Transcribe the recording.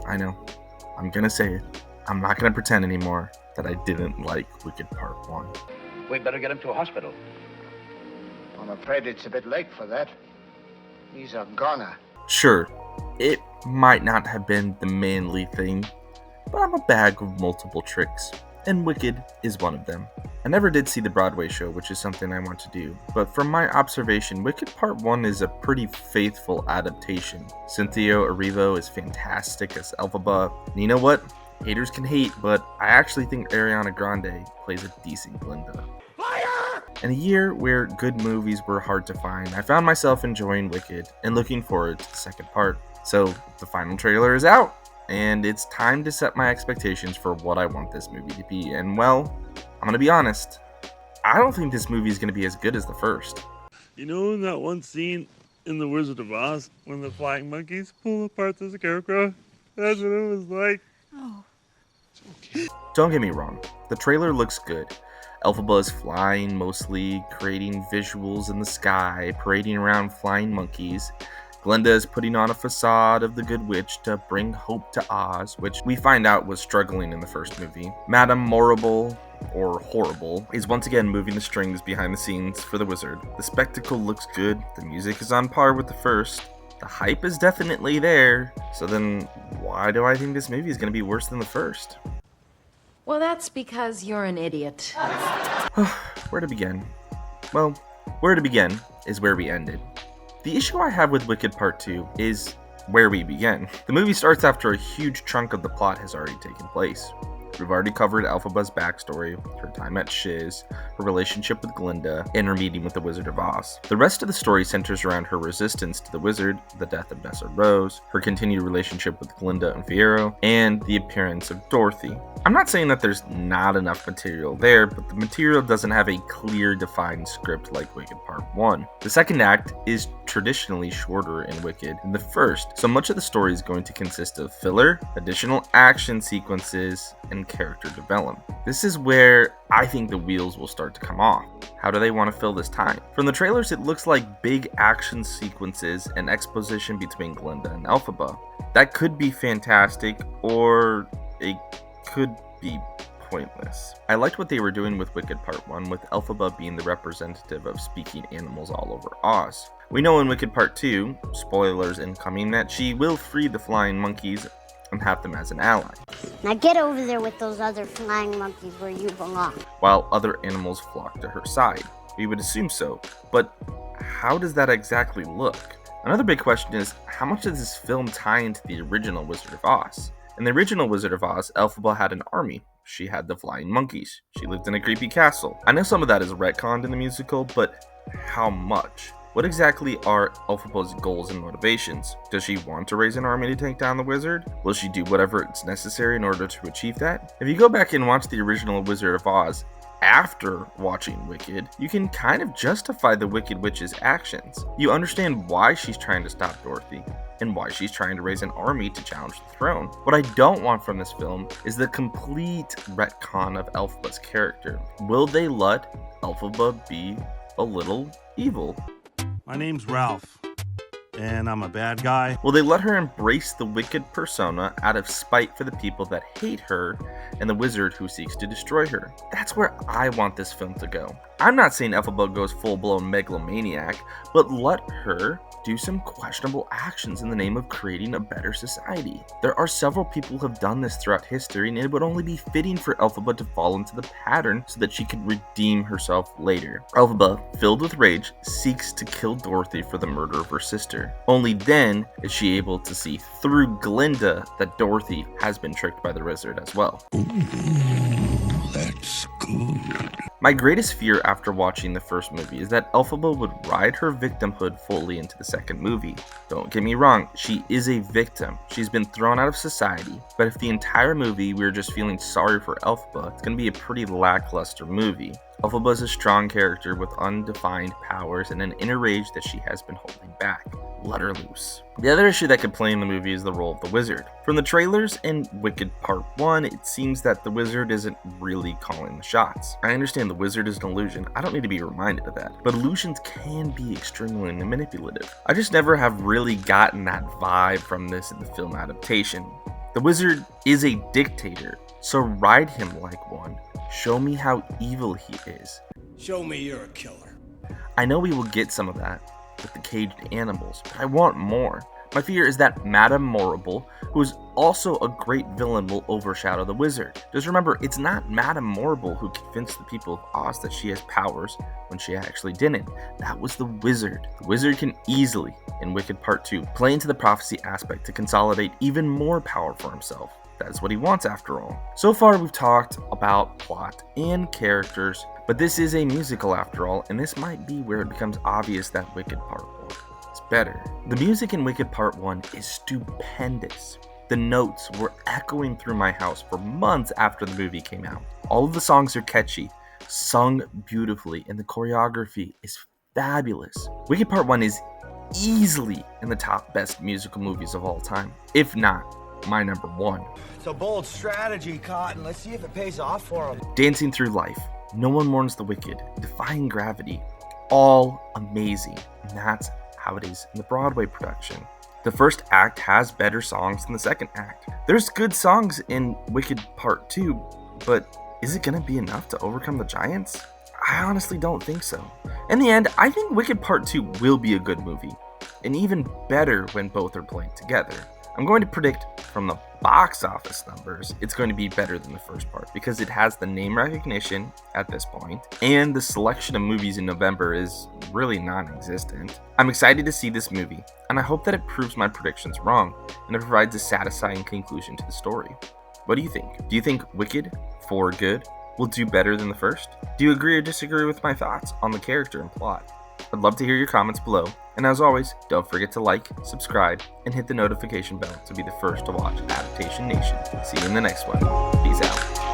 I know. I'm gonna say it. I'm not gonna pretend anymore that I didn't like Wicked Part 1. We'd better get him to a hospital. I'm afraid it's a bit late for that. He's a goner. Sure, it might not have been the manly thing, but I'm a bag of multiple tricks, and Wicked is one of them. I never did see the Broadway show, which is something I want to do, but from my observation, Wicked Part 1 is a pretty faithful adaptation. Cynthia Erivo is fantastic as Elphaba, and you know what? Haters can hate, but I actually think Ariana Grande plays a decent Glinda. In a year where good movies were hard to find, I found myself enjoying Wicked and looking forward to the second part. So the final trailer is out, and it's time to set my expectations for what I want this movie to be. And well, I'm gonna be honest, I don't think this movie is gonna be as good as the first. You know in that one scene in The Wizard of Oz when the flying monkeys pull apart the scarecrow? That's what it was like. Oh. Don't get me wrong, the trailer looks good. Elphaba is flying mostly, creating visuals in the sky, parading around flying monkeys. Glinda is putting on a facade of the Good Witch to bring hope to Oz, which we find out was struggling in the first movie. Madame Morrible, or Horrible, is once again moving the strings behind the scenes for the wizard. The spectacle looks good, the music is on par with the first, the hype is definitely there, so then why do I think this movie is going to be worse than the first? Well, that's because you're an idiot. Where to begin? Well, where to begin is where we ended. The issue I have with Wicked Part 2 is where we begin. The movie starts after a huge chunk of the plot has already taken place. We've already covered Elphaba's backstory, her time at Shiz, her relationship with Glinda, and her meeting with the Wizard of Oz. The rest of the story centers around her resistance to the wizard, the death of Nessa Rose, her continued relationship with Glinda and Fiyero, and the appearance of Dorothy. I'm not saying that there's not enough material there, but the material doesn't have a clear, defined script like Wicked Part 1. The second act is traditionally shorter in Wicked than the first, so much of the story is going to consist of filler, additional action sequences, and character development. This is where I think the wheels will start to come off. How do they want to fill this time? From the trailers, it looks like big action sequences and exposition between Glinda and Elphaba. That could be fantastic, or it could be pointless. I liked what they were doing with Wicked Part 1, with Elphaba being the representative of speaking animals all over Oz. We know in Wicked Part 2, spoilers incoming, that she will free the flying monkeys and have them as an ally, Now get over there with those other flying monkeys where you belong. while other animals flock to her side. We would assume so, but how does that exactly look? Another big question is, how much does this film tie into the original Wizard of Oz? In the original Wizard of Oz, Elphaba had an army. She had the flying monkeys. She lived in a creepy castle. I know some of that is retconned in the musical, but how much? What exactly are Elphaba's goals and motivations? Does she want to raise an army to take down the wizard? Will she do whatever is necessary in order to achieve that? If you go back and watch the original Wizard of Oz after watching Wicked, you can kind of justify the Wicked Witch's actions. You understand why she's trying to stop Dorothy, and why she's trying to raise an army to challenge the throne. What I don't want from this film is the complete retcon of Elphaba's character. Will they let Elphaba be a little evil? My name's Ralph, and I'm a bad guy. Will they let her embrace the wicked persona out of spite for the people that hate her and the wizard who seeks to destroy her? That's where I want this film to go. I'm not saying Elphaba goes full-blown megalomaniac, but let her do some questionable actions in the name of creating a better society. There are several people who have done this throughout history, and it would only be fitting for Elphaba to fall into the pattern so that she could redeem herself later. Elphaba, filled with rage, seeks to kill Dorothy for the murder of her sister. Only then is she able to see through Glinda that Dorothy has been tricked by the wizard as well. That's good. My greatest fear after watching the first movie is that Elphaba would ride her victimhood fully into the second movie. Don't get me wrong, she is a victim. She's been thrown out of society, but if the entire movie we're just feeling sorry for Elphaba, it's going to be a pretty lackluster movie. Elphaba is a strong character with undefined powers and an inner rage that she has been holding back. Let her loose. The other issue that could play in the movie is the role of the wizard. From the trailers in Wicked Part 1, it seems that the wizard isn't really calling the shots. I understand the wizard is an illusion, I don't need to be reminded of that, but illusions can be extremely manipulative. I just never have really gotten that vibe from this in the film adaptation. The wizard is a dictator, so ride him like one. Show me how evil he is. Show me you're a killer. I know we will get some of that with the caged animals, but I want more. My fear is that Madame Morrible, who is also a great villain, will overshadow the wizard. Just remember, it's not Madame Morrible who convinced the people of Oz that she has powers when she actually didn't. That was the wizard. The wizard can easily, in Wicked Part 2, play into the prophecy aspect to consolidate even more power for himself. That is what he wants after all. So far we've talked about plot and characters, but this is a musical after all, and this might be where it becomes obvious that Wicked Part 1 is better. The music in Wicked Part 1 is stupendous. The notes were echoing through my house for months after the movie came out. All of the songs are catchy, sung beautifully, and the choreography is fabulous. Wicked Part 1 is easily in the top best musical movies of all time, if not my number one. It's a bold strategy, Cotton. Let's see if it pays off for him. Dancing Through Life, No One Mourns the Wicked, Defying Gravity, all amazing, and that's how it is in the Broadway production. The first act has better songs than the second act. There's good songs in Wicked Part 2, but is it going to be enough to overcome the giants? I honestly don't think so. In the end, I think Wicked Part 2 will be a good movie, and even better when both are played together. I'm going to predict from the box office numbers, it's going to be better than the first part because it has the name recognition at this point, and the selection of movies in November is really non-existent. I'm excited to see this movie, and I hope that it proves my predictions wrong, and it provides a satisfying conclusion to the story. What do you think? Do you think Wicked, for good, will do better than the first? Do you agree or disagree with my thoughts on the character and plot? I'd love to hear your comments below, and as always, don't forget to like, subscribe, and hit the notification bell to be the first to watch Adaptation Nation. See you in the next one. Peace out.